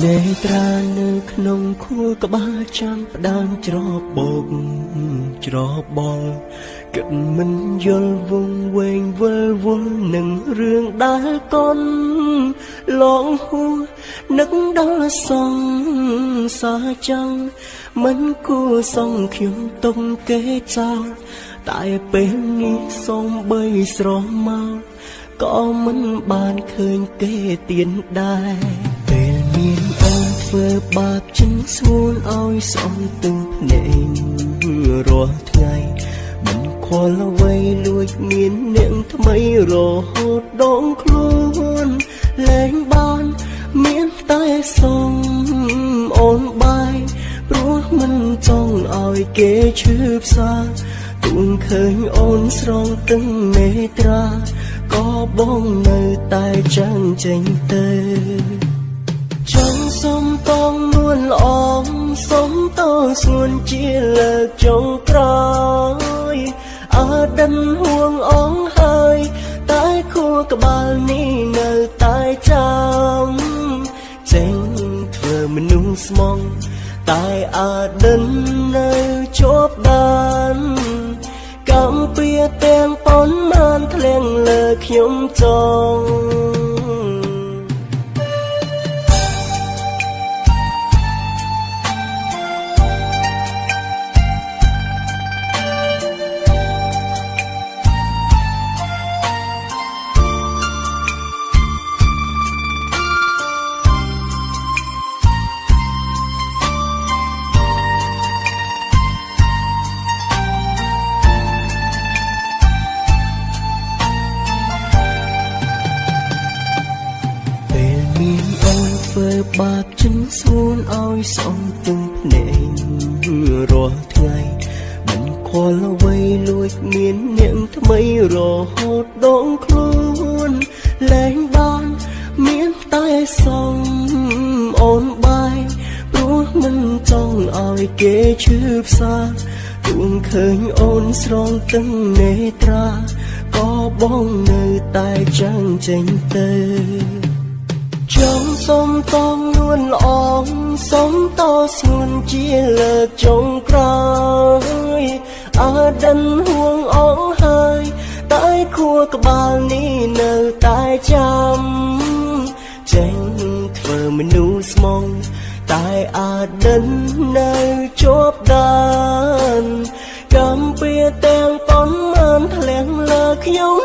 នេត្រានៅក្នុងខួរក្បាលចាំផ្ដើមច្របោកច្របល់គិតមិនយល់វង្វេងវិលវល់នឹងរឿងដែលកូនឡងហួរនឹកដល់សងសាចឹងមិនគួរសងខ្ញុំទុំគេចោលតែពេលនេះសូមបីស្រស់មកក៏មិនបានឃើញគេទៀនដែរពេលមានអូនធ្វើបាបចិនស្ងួនឲ្យស្អន់ទឹកភ្នែករាល់ថ្ងៃមិនខ្វល់អ្វីលួចមាននាងថ្មីរហូតដងខ្លួនលែងបានមានតែសុំអូនបាយព្រោះមិនចង់ឲ្យគេឈឺផ្សាទួងឃើញអូនស្រងទឹងនេត្រាក៏បងនៅតែចាំងចេញទៅចង់សុំតងនួនល្អសុំតស្ងួនជាលើកចុងក្រោយអើដិនហួងអងហើយតែខួរក្បាលនេះនៅតែចាំចេញធ្វើមនុស្សស្មងតែអើដិននៅជាប់បានកំពៀទាំងប៉ុនមានធ្លៀងលើខ្ញុំចង់មានអូនធ្វើបាបចិនស្ងួនឲ្យស្អន់ទឹកភ្នែករាល់ថ្ងៃមិនខ្វល់អ្វីលួចមាននាងថ្មីរហូតដងខ្លួនលែងបានមានតែសុំអូនបាយព្រោះមិនចង់ឲ្យគេឈឺផ្សាទួងឃើញអូនស្រងទឹកនេត្រាក៏បងនៅតែចាំងចេញទៅចង់សុំតងនួនល្អសុំតស្ងួនជាលើកចុងក្រោយអើដិនហួងអងហើយតែខួរក្បាលនេះនៅតែចាំចេញធ្វើមនុស្សស្មងតែអើដិននៅជាប់ដានកំពៀទាំងប៉ុនមានធ្លៀងលើខ្ញុំ